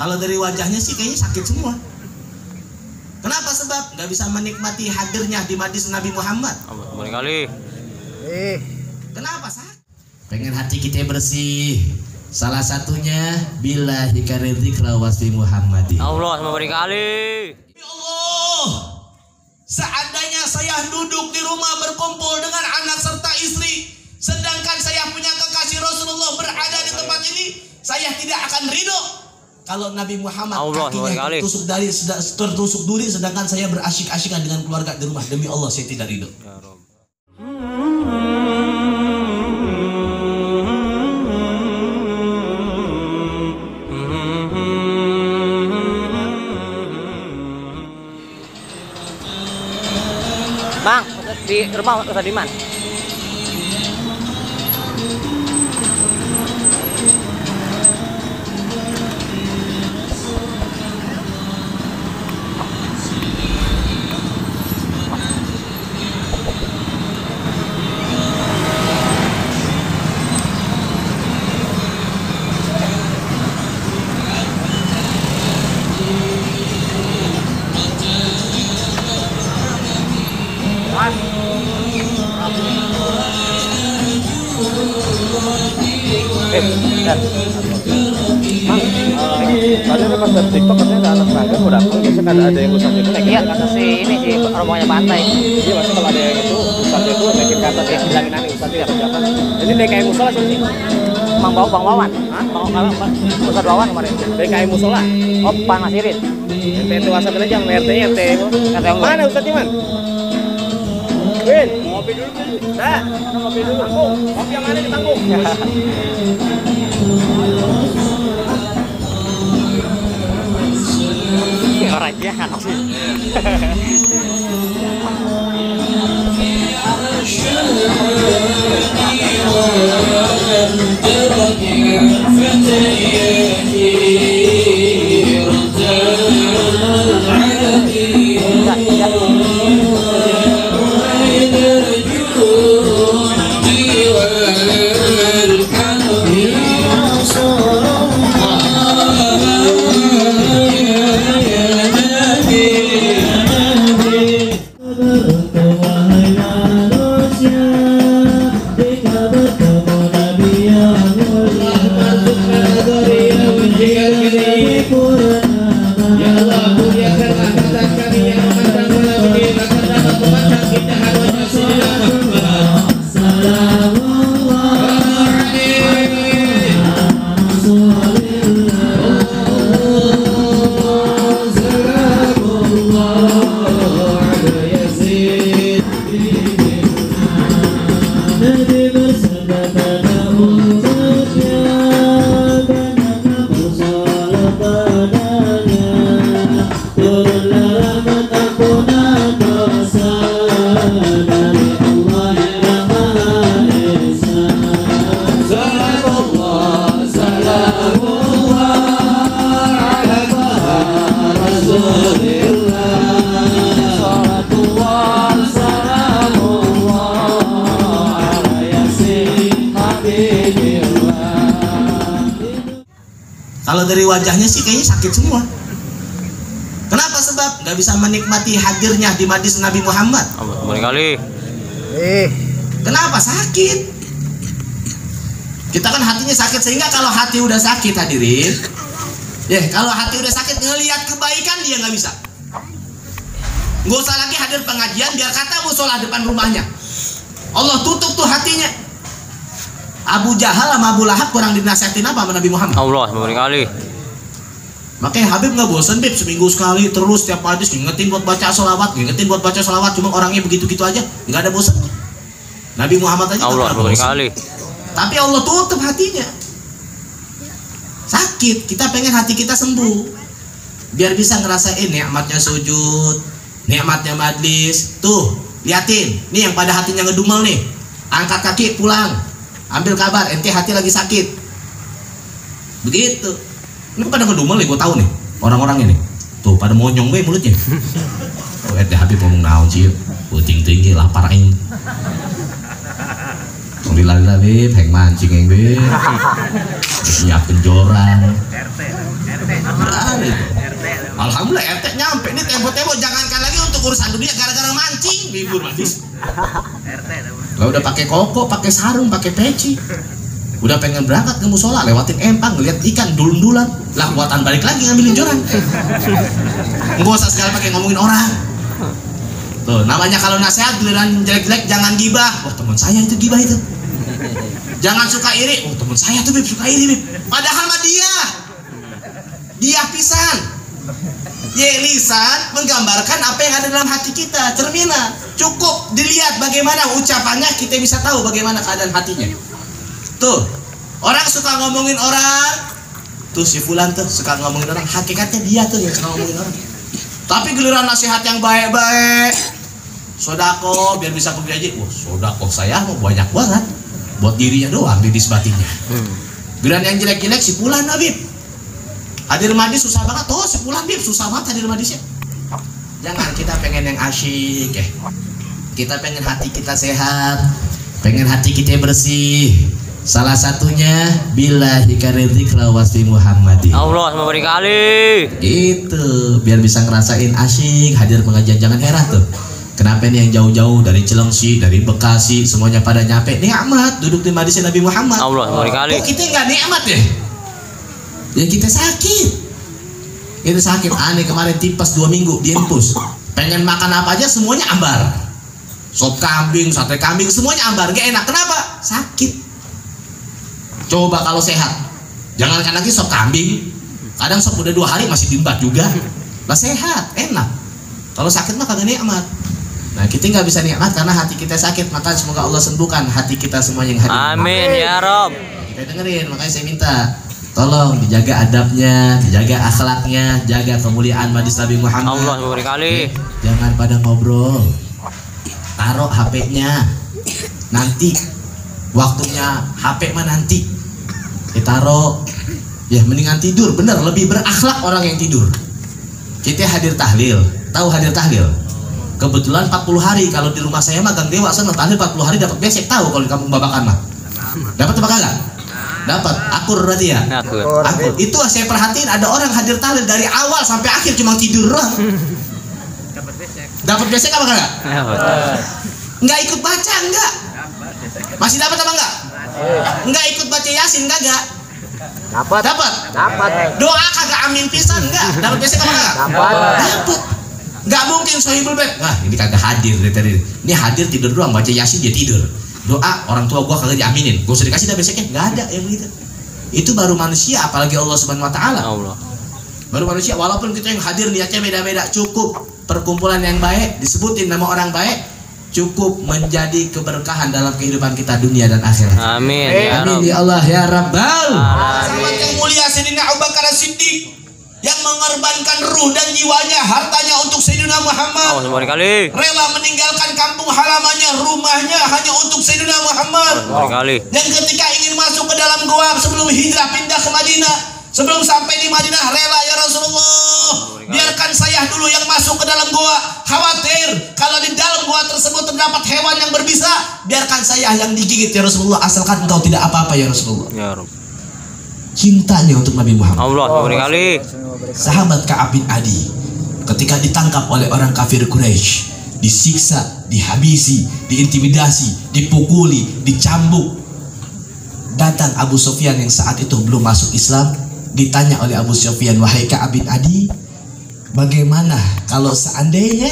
Kalau dari wajahnya sih kayaknya sakit semua. Kenapa? Sebab nggak bisa menikmati hadirnya di majlis Nabi Muhammad. Kali. Kenapa sakit? Pengen hati kita bersih. Salah satunya billahi karidhikra wasfi Muhammadin. Allah kali. Ya Allah, seandainya saya duduk di rumah berkumpul dengan anak serta istri, sedangkan saya punya kekasih Rasulullah berada di tempat ini, saya tidak akan ridho kalau Nabi Muhammad kakinya tertusuk duri, sedangkan saya berasyik-asyikan dengan keluarga di rumah. Demi Allah saya tidak ridho. Ya Rabb. Bang, di rumah Ustaz Diman. Tadi pas dari TikTok katanya ada anak seragam mau datang, biasanya ada yang ustadz itu naikin ke atas. Ini sih rombongannya pantai. Iya, maksudnya kalau ada yang itu ustadz itu naikin ke atas ya, bilangin nanti ustadz ya kerja. Jadi DKI musola sih. Bang Wawan. Ustadz Wawan kemarin. DKI musola. Oh, Pak Nasirin. RT WhatsApp aja, RT-nya RT. Mana ustadz Iman? Win, ngopi dulu. Dah, ngopi dulu. Panggung. Ngopi yang mana di panggung? Orang jahat sih. Kalau dari wajahnya sih kayaknya sakit semua. Kenapa? Sebab nggak bisa menikmati hadirnya di majlis Nabi Muhammad. Kali. Kenapa sakit? Kita kan hatinya sakit, sehingga kalau hati udah sakit hadirin, kalau hati udah sakit ngelihat kebaikan dia nggak bisa. Nggak usah lagi hadir pengajian, biar kata musola depan rumahnya. Allah tutup tuh hatinya. Abu Jahal sama Abu Lahab kurang dinasihatin apa sama Nabi Muhammad? Allah kali. Makanya Habib nggak bosen, Bib, seminggu sekali terus tiap hadis ngingetin buat baca sholawat, cuma orangnya begitu-gitu aja, nggak ada bosen. Nabi Muhammad aja Allah kali. Tapi Allah tutup hatinya. Sakit, kita pengen hati kita sembuh, biar bisa ngerasain nikmatnya sujud, nikmatnya majlis. Tuh, liatin, nih yang pada hatinya ngedumel nih, angkat kaki pulang, ambil kabar, ente hati lagi sakit. Begitu. Ini pada ngedumel nih, gue tahu nih orang-orang ini. Tuh pada monyong be mulutnya. Oh, ente Habib ngomong naon sih? Puting tinggi lapar aing. Lila-lila Bib, heng mancing yang Bib. Siap kenjoran. Alhamdulillah RT nyampe nih tempo-tempo, jangankan lagi untuk urusan dunia gara-gara mancing libur habis. Lah udah pakai koko, pakai sarung, pakai peci. Udah pengen berangkat ke musola, lewatin empang, ngeliat ikan dulun-dulan, lah buatan balik lagi ngambilin joran. Nggak usah sekali pakai ngomongin orang. Tuh, namanya kalau nasihat giliran jelek-jelek jangan gibah. Wah, teman saya itu gibah itu. Jangan suka iri. Oh, teman saya tuh Bib suka iri Bib. Padahal mah dia pisan. Ye lisan menggambarkan apa yang ada dalam hati kita, cerminan. Cukup dilihat bagaimana ucapannya, kita bisa tahu bagaimana keadaan hatinya. Tuh, orang suka ngomongin orang. Tuh si fulan tuh suka ngomongin orang, hakikatnya dia tuh yang suka ngomongin orang. Tapi giliran nasihat yang baik-baik, sodako biar bisa pergi haji. Wah, sodako saya mau banyak banget, buat dirinya doang di disbatinnya. Giliran yang jelek-jelek si fulan Habib. Hadir madis susah banget, oh si fulan Bib susah banget hadir madisnya. Jangan, kita pengen yang asyik ya. Kita pengen hati kita sehat, pengen hati kita bersih. Salah satunya billahi karizikra wasfi Muhammadin. Allah memberi kali. Itu biar bisa ngerasain asyik hadir pengajian. Jangan heran tuh. Kenapa nih yang jauh-jauh dari Cilengsi, dari Bekasi, semuanya pada nyampe nikmat duduk di majlis Nabi Muhammad. Allah memberi kali. Kok kita nggak nikmat ya? Ya kita sakit. Kita sakit. Aneh kemarin tipes 2 minggu di infus. Pengen makan apa aja semuanya ambar. Sop kambing, sate kambing semuanya ambar. Gak enak. Kenapa? Sakit. Coba kalau sehat. Jangankan lagi sop kambing. Kadang sop udah 2 hari masih diembat juga. Lah sehat, enak. Kalau sakit mah kagak nikmat. Nah kita nggak bisa nikmat karena hati kita sakit. Maka semoga Allah sembuhkan hati kita semua yang hadir. Amin ya Rob. Kita dengerin, makanya saya minta tolong dijaga adabnya, dijaga akhlaknya, jaga kemuliaan majlis Nabi Muhammad. Allah memberi kali. Jangan pada ngobrol. Taruh HP-nya. Nanti waktunya HP mah nanti. Ditaruh. Ya mendingan tidur, bener lebih berakhlak orang yang tidur. Kita hadir tahlil. Tahu hadir tahlil? Kebetulan 40 hari kalau di rumah saya mah Gang Dewa sana tahlil 40 hari dapat besek, tahu kalau di kampung Babakan mah. Dapat apa kagak? Dapat, akur berarti ya? Akur. Itu saya perhatiin ada orang hadir tahlil dari awal sampai akhir cuma tidur doang. Dapat besek apa kagak? Enggak ikut baca, enggak? Masih dapat apa enggak? Enggak ikut baca Yasin kagak? Dapat. Doa kagak amin pisan enggak? Dapat besek apa kagak? Dapat. Enggak mungkin Sohibul Bait. Wah, ini kagak hadir dari tadi. Ini hadir tidur doang, baca Yasin dia tidur. Doa orang tua gua kagak diaminin, gua usah dikasih dah beseknya, nggak ada yang begitu. Itu baru manusia, apalagi Allah Subhanahu Wa Taala. Baru manusia, walaupun kita yang hadir niatnya beda-beda, cukup perkumpulan yang baik, disebutin nama orang baik, cukup menjadi keberkahan dalam kehidupan kita dunia dan akhirat. Amin. Amin ya Allah ya Rabbal. Sahabat yang mulia Sayyidina Abu Bakar As-Siddiq yang mengorbankan ruh dan jiwanya, hartanya untuk Sayyidina Muhammad. Allah memberi kali. Rela meninggalkan kampung halamannya, rumahnya hanya untuk Sayyidina Muhammad. Allah memberi kali. Dan ketika ingin masuk ke dalam gua sebelum hijrah pindah ke Madinah, sebelum sampai di Madinah, rela ya Rasulullah, biarkan saya dulu yang masuk ke dalam gua. Khawatir kalau di dalam gua tersebut terdapat hewan yang berbisa, biarkan saya yang digigit ya Rasulullah, asalkan engkau tidak apa-apa ya Rasulullah. Ya Rob. Cintanya untuk Nabi Muhammad. Allah memberi kali. Sahabat Ka'ab bin Adi ketika ditangkap oleh orang kafir Quraisy, disiksa, dihabisi, diintimidasi, dipukuli, dicambuk. Datang Abu Sufyan yang saat itu belum masuk Islam, ditanya oleh Abu Sufyan, wahai Ka'ab bin Adi, bagaimana kalau seandainya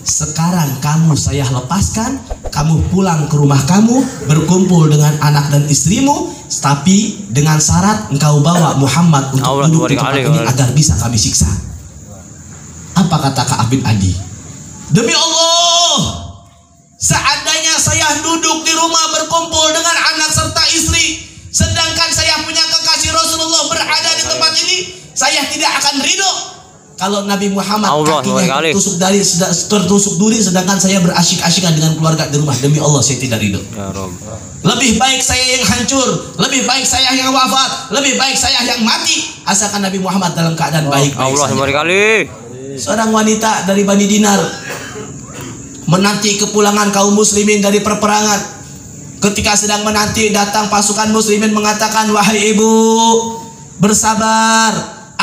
sekarang kamu saya lepaskan, kamu pulang ke rumah kamu, berkumpul dengan anak dan istrimu, tapi dengan syarat engkau bawa Muhammad untuk duduk di tempat ini agar bisa kami siksa. Apa kata Ka'ab bin Adi? Demi Allah, seandainya saya duduk di rumah berkumpul dengan anak serta istri, sedangkan saya punya kekasih Rasulullah berada di tempat ini, saya tidak akan ridho kalau Nabi Muhammad kakinya tertusuk duri, sedangkan saya berasyik-asyikan dengan keluarga di rumah. Demi Allah saya tidak ridho. Ya Rob. Lebih baik saya yang hancur, lebih baik saya yang wafat, lebih baik saya yang mati, asalkan Nabi Muhammad dalam keadaan baik-baik Allah saja. memberi kali. Seorang wanita dari Bani Dinar menanti kepulangan kaum muslimin dari perperangan. Ketika sedang menanti, datang pasukan muslimin mengatakan, wahai ibu, bersabar,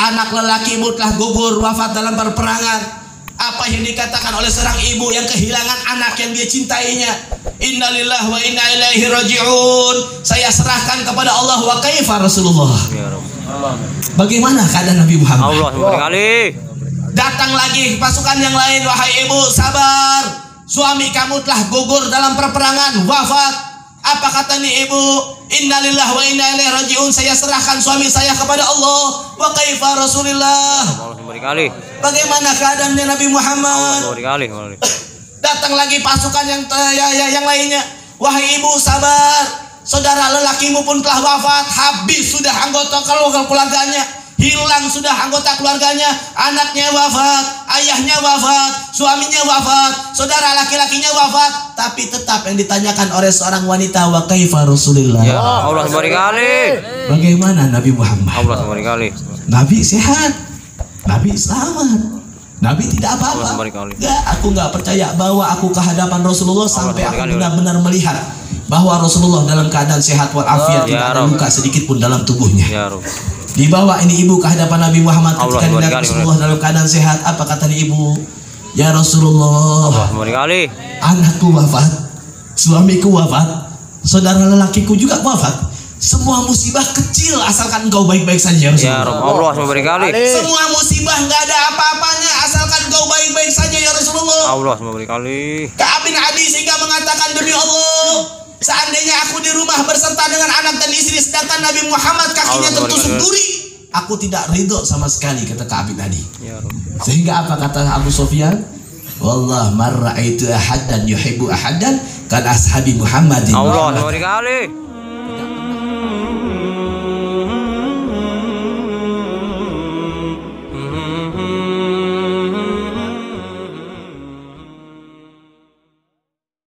anak lelakimu telah gugur wafat dalam peperangan. Apa yang dikatakan oleh seorang ibu yang kehilangan anak yang dia cintainya? Innalillahi wa inna ilaihi raji'un. Saya serahkan kepada Allah. Wa kaifa Rasulullah. Ya Rob. Bagaimana keadaan Nabi Muhammad? Allah berkali. Datang lagi pasukan yang lain. Wahai ibu, sabar. Suami kamu telah gugur dalam peperangan, wafat. Apa kata nih ibu? Innalillahi wa inna ilaihi raji'un. Saya serahkan suami saya kepada Allah. Wa kaifa Rasulullah. Allah berkali. Bagaimana keadaannya Nabi Muhammad? Allah berkali. Datang lagi pasukan yang lainnya. Wahai ibu, sabar. Saudara lelakimu pun telah wafat. Habis sudah anggota keluarganya. Hilang sudah anggota keluarganya. Anaknya wafat, ayahnya wafat, suaminya wafat, saudara laki-lakinya wafat. Tapi tetap yang ditanyakan oleh seorang wanita, wa kaifa Rasulullah. Ya Allah berkali. Bagaimana Nabi Muhammad? Allah berkali. Nabi sehat, Nabi selamat, Nabi tidak apa-apa. Enggak, aku nggak percaya bahwa aku ke hadapan Rasulullah sampai aku benar-benar melihat bahwa Rasulullah dalam keadaan sehat walafiat, tidak ada luka sedikit pun dalam tubuhnya. Ya Rob. Dibawa ini ibu ke hadapan Nabi Muhammad ketika dilihat Rasulullah dalam keadaan sehat. Apa kata ibu? Ya Rasulullah, anakku wafat, suamiku wafat, saudara lelakiku juga wafat. Semua musibah kecil asalkan engkau baik-baik saja ya Rasulullah. Allah berkali. Semua musibah nggak ada apa-apanya asalkan engkau baik-baik saja ya Rasulullah. Allah berkali. Ka'ab bin Adi sehingga mengatakan, demi Allah, seandainya aku di rumah berserta dengan anak dan istri sedangkan Nabi Muhammad kakinya tertusuk duri, aku tidak ridho sama sekali, kata Ka'ab bin Adi. Sehingga apa kata Abu Sufyan? Wallah marra'aitu ahadan yuhibbu ahadan kan ashabi Muhammadin. Allah berkali.